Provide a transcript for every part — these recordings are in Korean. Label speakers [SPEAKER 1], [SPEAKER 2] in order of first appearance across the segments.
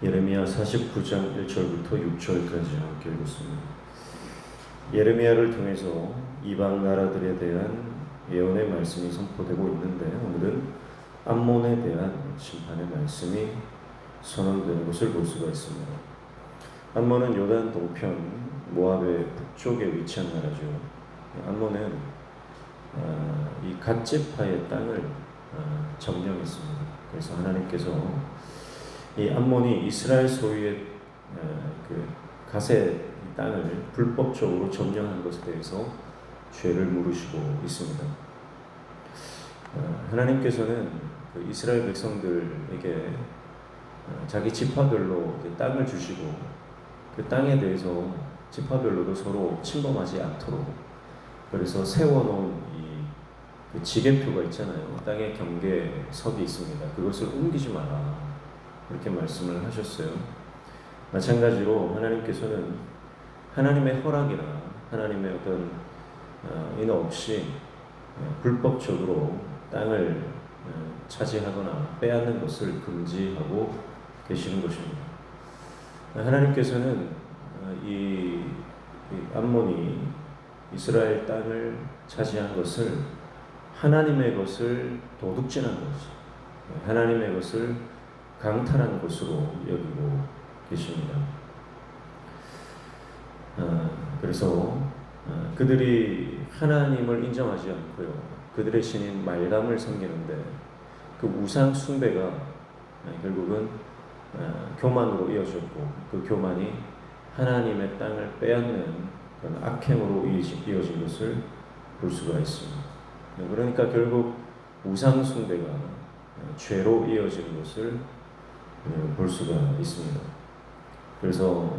[SPEAKER 1] 예레미야 49장 1절부터 6절까지 함께 읽었습니다. 예레미야를 통해서 이방 나라들에 대한 예언의 말씀이 선포되고 있는데, 오늘은 암몬에 대한 심판의 말씀이 선언되는 것을 볼 수가 있습니다. 암몬은 요단 동편 모압의 북쪽에 위치한 나라죠. 암몬은 이 갓제파의 땅을 점령했습니다. 그래서 하나님께서 이 암몬이 이스라엘 소유의 그 갓의 땅을 불법적으로 점령한 것에 대해서 죄를 물으시고 있습니다. 하나님께서는 그 이스라엘 백성들에게 자기 지파별로 땅을 주시고, 그 땅에 대해서 지파별로도 서로 침범하지 않도록, 그래서 세워놓은 그 지계표가 있잖아요. 땅의 경계석이 있습니다. 그것을 옮기지 마라, 이렇게 말씀을 하셨어요. 마찬가지로 하나님께서는 하나님의 허락이나 하나님의 어떤 인하 없이 불법적으로 땅을 차지하거나 빼앗는 것을 금지하고 계시는 것입니다. 하나님께서는 이 암몬이 이스라엘 땅을 차지한 것을 하나님의 것을 도둑질한 것이죠. 하나님의 것을 강탈한 것으로 여기고 계십니다. 그래서 그들이 하나님을 인정하지 않고요, 그들의 신인 말감을 섬기는데, 그 우상 숭배가 결국은 교만으로 이어졌고, 그 교만이 하나님의 땅을 빼앗는 그런 악행으로 이어진 것을 볼 수가 있습니다. 그러니까 결국 우상 숭배가 죄로 이어지는 것을 볼 수가 있습니다. 그래서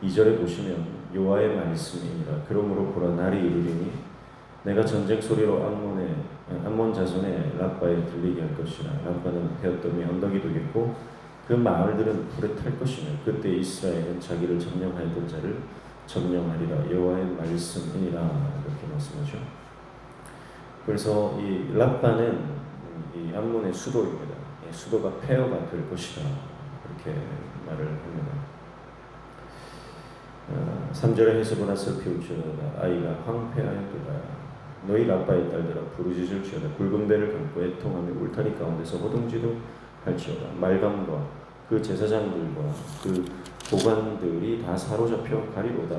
[SPEAKER 1] 2절에 보시면 여호와의 말씀이니라. 그러므로 보라, 날이 이르리니 내가 전쟁 소리로 암몬 자손의 랍바에 들리게 할 것이라. 랍바는 헤어뜸이 언덕이 되겠고 그 마을들은 불에 탈 것이며 그때 이스라엘은 자기를 점령하였던 자를 점령하리라. 여호와의 말씀이니라, 이렇게 말씀하죠. 그래서 이 랍바는 이 암몬의 수도입니다. 수도가 폐허가 될 것이다, 그렇게 말을 합니다. 3절에 해석은 슬피울지어다. 아이가 황폐하였도다. 너희 랍바의 딸들아 부르짖을지어다. 굵은 배를 감고 애통하며 울타리 가운데서 호둥지둥 할지어다. 말감과 그 제사장들과 그 보관들이 다 사로잡혀 가리로다,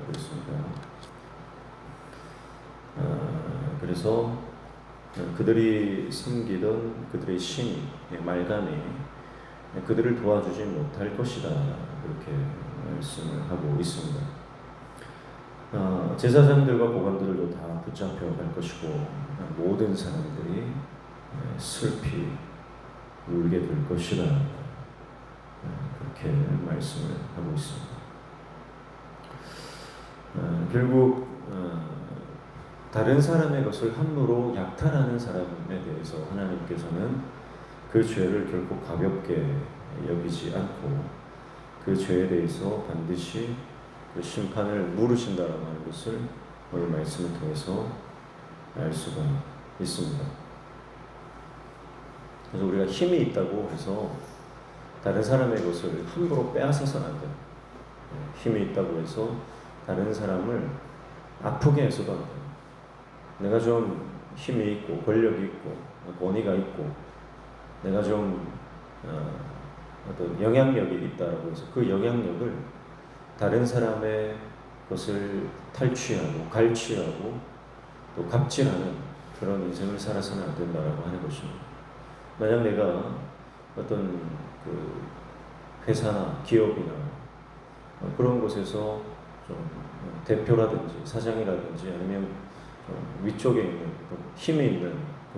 [SPEAKER 1] 그랬습니다. 그래서 그들이 섬기던 그들의 신이, 말감이 그들을 도와주지 못할 것이다, 그렇게 말씀을 하고 있습니다. 제사장들과 보관들도 다 붙잡혀 갈 것이고 모든 사람들이 슬피 울게 될 것이다, 그렇게 말씀을 하고 있습니다. 결국 다른 사람의 것을 함부로 약탈하는 사람에 대해서 하나님께서는 그 죄를 결코 가볍게 여기지 않고 그 죄에 대해서 반드시 그 심판을 물으신다라고 하는 것을 오늘 말씀을 통해서 알 수가 있습니다. 그래서 우리가 힘이 있다고 해서 다른 사람의 것을 함부로 빼앗아서는 안 돼요. 힘이 있다고 해서 다른 사람을 아프게 해서도 안 돼요. 내가 좀 힘이 있고 권력이 있고 권위가 있고 내가 좀 어떤 영향력이 있다라고 해서 그 영향력을 다른 사람의 것을 탈취하고 갈취하고 또 갑질하는 그런 인생을 살아서는 안 된다라고 하는 것입니다. 만약 내가 어떤 그 회사나 기업이나 그런 곳에서 좀 대표라든지 사장이라든지 아니면 위쪽에 있는 힘이 있는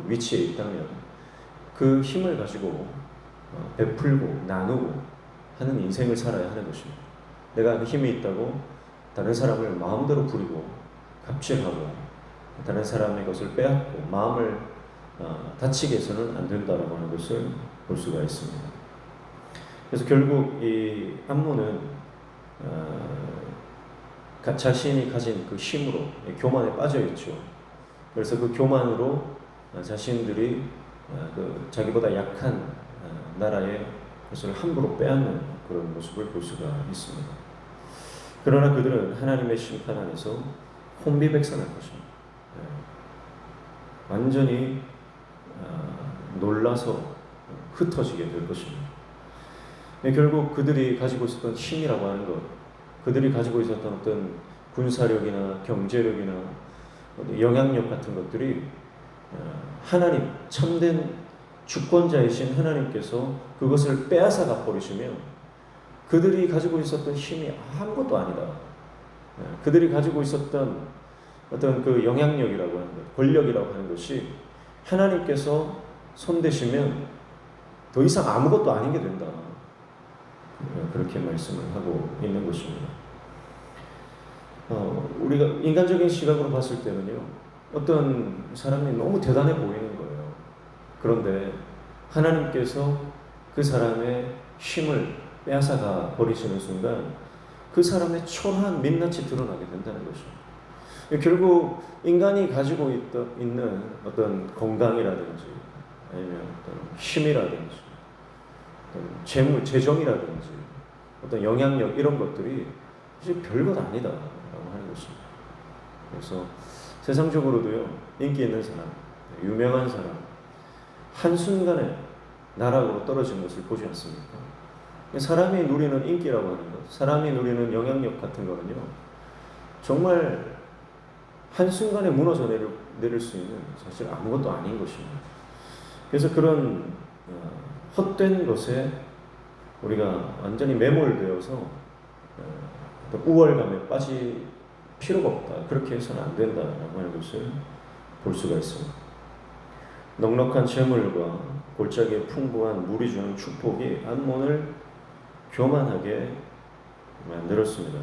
[SPEAKER 1] 위치에 있다면 그 힘을 가지고 베풀고 나누고 하는 인생을 살아야 하는 것입니다. 내가 그 힘이 있다고 다른 사람을 마음대로 부리고 갑질하고 다른 사람의 것을 빼앗고 마음을 다치게 해서는 안 된다라고 하는 것을 볼 수가 있습니다. 그래서 결국 이 암몬은 자신이 가진 그 힘으로 교만에 빠져 있죠. 그래서 그 교만으로 자신들이 그 자기보다 약한 나라의 그것을 함부로 빼앗는 그런 모습을 볼 수가 있습니다. 그러나 그들은 하나님의 심판 안에서 혼비백산할 것입니다. 완전히 놀라서 흩어지게 될 것입니다. 결국 그들이 가지고 있었던 힘이라고 하는 것, 그들이 가지고 있었던 어떤 군사력이나 경제력이나 영향력 같은 것들이 하나님, 참된 주권자이신 하나님께서 그것을 빼앗아 가버리시면 그들이 가지고 있었던 힘이 아무것도 아니다. 그들이 가지고 있었던 어떤 그 영향력이라고 하는 것, 권력이라고 하는 것이 하나님께서 손대시면 더 이상 아무것도 아닌 게 된다. 그렇게 말씀을 하고 있는 것입니다. 우리가 인간적인 시각으로 봤을 때는요, 어떤 사람이 너무 대단해 보이는 거예요. 그런데 하나님께서 그 사람의 힘을 빼앗아가 버리시는 순간 그 사람의 초라한 민낯이 드러나게 된다는 것입니다. 결국 인간이 가지고 있는 어떤 건강이라든지 아니면 어떤 힘이라든지 어떤 재물, 재정이라든지 어떤 영향력 이런 것들이 사실 별것 아니다라고 하는 것입니다. 그래서 세상적으로도요, 인기 있는 사람, 유명한 사람, 한순간에 나락으로 떨어진 것을 보지 않습니까? 사람이 누리는 인기라고 하는 것, 사람이 누리는 영향력 같은 거는요, 정말 한순간에 무너져 내릴 수 있는 사실 아무것도 아닌 것입니다. 그래서 그런 헛된 것에 우리가 완전히 매몰되어서 우월감에 빠질 필요가 없다. 그렇게 해서는 안 된다라고 하는 것을 볼 수가 있습니다. 넉넉한 재물과 골짜기에 풍부한 물이 주는 축복이 암몬을 교만하게 만들었습니다.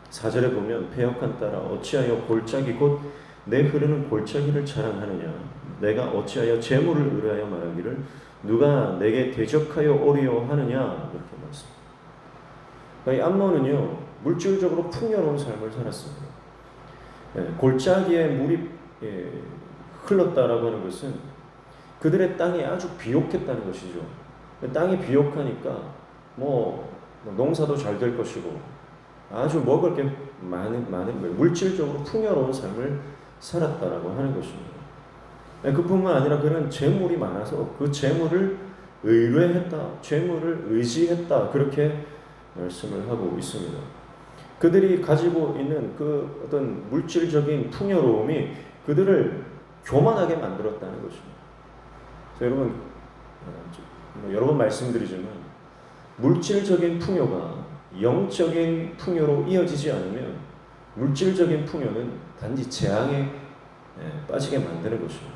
[SPEAKER 1] 4절에 보면 패역한 딸아 어찌하여 골짜기 곧 내 흐르는 골짜기를 자랑하느냐 내가 어찌하여 재물을 의뢰하여 말하기를 누가 내게 대적하여 오리요 하느냐 이렇게 말씀합니다. 이 암몬은요 물질적으로 풍요로운 삶을 살았습니다. 골짜기에 물이 흘렀다라고 하는 것은 그들의 땅이 아주 비옥했다는 것이죠. 땅이 비옥하니까 농사도 잘 될 것이고 아주 먹을 게 많은 물질적으로 풍요로운 삶을 살았다라고 하는 것입니다. 그뿐만 아니라 그는 재물이 많아서 그 재물을 의뢰했다, 재물을 의지했다 그렇게 말씀을 하고 있습니다. 그들이 가지고 있는 그 어떤 물질적인 풍요로움이 그들을 교만하게 만들었다는 것입니다. 여러분, 여러 번 말씀드리지만 물질적인 풍요가 영적인 풍요로 이어지지 않으면 물질적인 풍요는 단지 재앙에 빠지게 만드는 것입니다.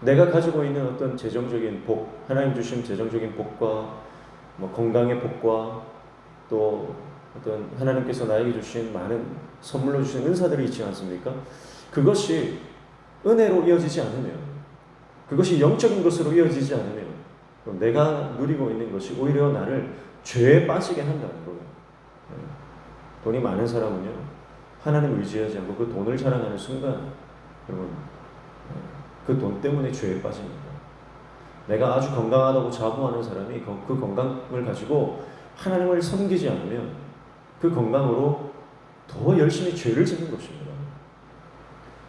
[SPEAKER 1] 내가 가지고 있는 어떤 재정적인 복, 하나님 주신 재정적인 복과 건강의 복과 또 어떤 하나님께서 나에게 주신 많은 선물로 주신 은사들이 있지 않습니까? 그것이 은혜로 이어지지 않으면, 그것이 영적인 것으로 이어지지 않으면 내가 누리고 있는 것이 오히려 나를 죄에 빠지게 한다는 거예요. 돈이 많은 사람은요, 하나님을 의지하지 않고 그 돈을 자랑하는 순간, 여러분, 그 돈 때문에 죄에 빠집니다. 내가 아주 건강하다고 자부하는 사람이 그 건강을 가지고 하나님을 섬기지 않으면 그 건강으로 더 열심히 죄를 짓는 것입니다.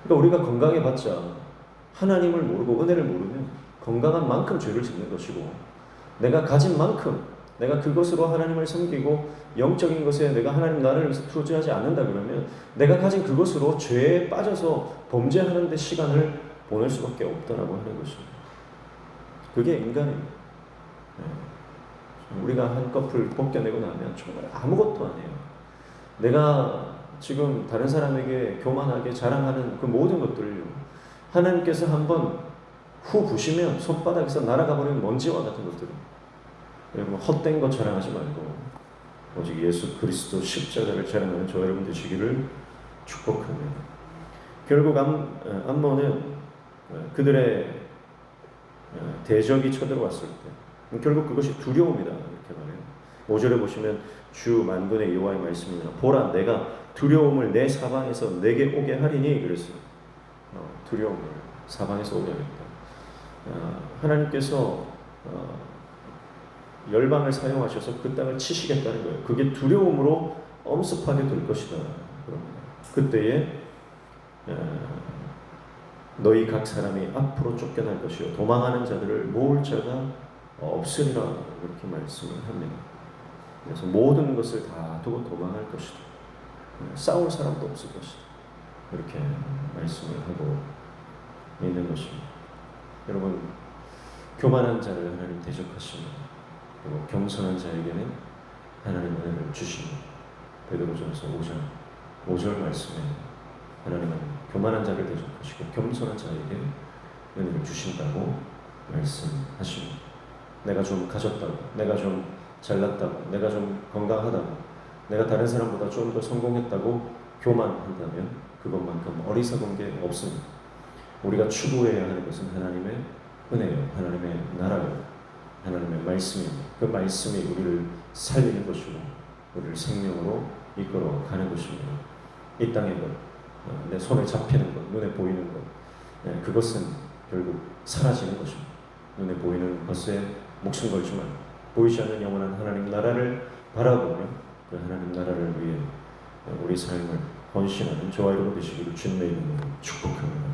[SPEAKER 1] 그러니까 우리가 건강해봤자 하나님을 모르고 은혜를 모르면 건강한 만큼 죄를 짓는 것이고, 내가 가진 만큼 내가 그것으로 하나님을 섬기고 영적인 것에 내가 하나님 나를 위해서 투자하지 않는다 그러면 내가 가진 그것으로 죄에 빠져서 범죄하는 데 시간을 보낼 수밖에 없다라고 하는 것입니다. 그게 인간입니다. 우리가 한꺼풀 벗겨내고 나면 정말 아무것도 아니에요. 내가 지금 다른 사람에게 교만하게 자랑하는 그 모든 것들을 하나님께서 한번 후 부시면 손바닥에서 날아가 버리는 먼지와 같은 것들, 헛된 것 자랑하지 말고 오직 예수 그리스도 십자가를 자랑하는 저 여러분 되시기를 축복합니다. 결국 암몬은 그들의 대적이 쳐들어왔을 때 결국 그것이 두려움이다 이렇게 말해요. 5절에 보시면 주 만군의 여호와의 말씀입니다. 보라 내가 두려움을 내 사방에서 내게 오게 하리니 그랬어요. 두려움을 사방에서 오게 하겠다. 하나님께서 열방을 사용하셔서 그 땅을 치시겠다는 거예요. 그게 두려움으로 엄습하게 될 것이다. 그럽니다. 그때에 너희 각 사람이 앞으로 쫓겨날 것이요 도망하는 자들을 모을 자가 없으리라 그렇게 말씀을 합니다. 그래서 모든 것을 다 두고 도망할 것이다. 싸울 사람도 없을 것이다. 이렇게 말씀을 하고 있는 것입니다. 여러분, 교만한 자를 하나님 대적하십니다. 그리고 겸손한 자에게는 하나님 은혜를 주십니다. 베드로전서 5절 말씀에 하나님은 교만한 자를 대적하시고 겸손한 자에게 은혜를 주신다고 말씀하십니다. 내가 좀 가졌다고, 내가 좀 잘났다고, 내가 좀 건강하다고, 내가 다른 사람보다 좀 더 성공했다고 교만한다면 그것만큼 어리석은 게 없습니다. 우리가 추구해야 하는 것은 하나님의 은혜요, 하나님의 나라요, 하나님의 말씀입니다. 그 말씀이 우리를 살리는 것이고 우리를 생명으로 이끌어 가는 것입니다. 이 땅의 것, 내 손에 잡히는 것, 눈에 보이는 것, 그것은 결국 사라지는 것입니다. 눈에 보이는 것에 목숨 걸지만 보이지 않는 영원한 하나님 나라를 바라보며 그 하나님 나라를 위해 우리 삶을 헌신하는 저와 여러분 되시기를 주님의 이름으로 축복합니다.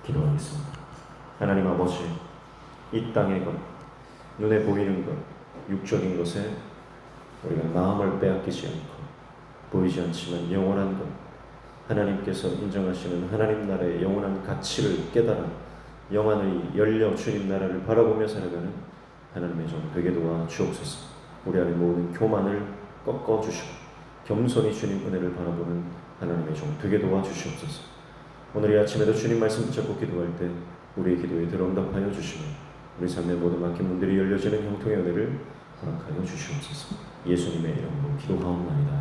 [SPEAKER 1] 기도하겠습니다. 하나님 아버지, 이 땅의 것, 눈에 보이는 것, 육적인 것에 우리가 마음을 빼앗기지 않고 보이지 않지만 영원한 것, 하나님께서 인정하시는 하나님 나라의 영원한 가치를 깨달아 영안의 열려 주님 나라를 바라보며 살아가는 하나님의 종 되게 도와 주옵소서. 우리 안에 모든 교만을 꺾어 주시고 겸손히 주님 은혜를 바라보는 하나님의 종 되게 도와 주시옵소서. 오늘 이 아침에도 주님 말씀 붙잡고 기도할 때 우리의 기도에 들응답하여 주시며 우리 삶의 모든 막힌 문들이 열려지는 형통의 은혜를 허락하여 주시옵소서. 예수님의 이름으로 기도하옵나이다.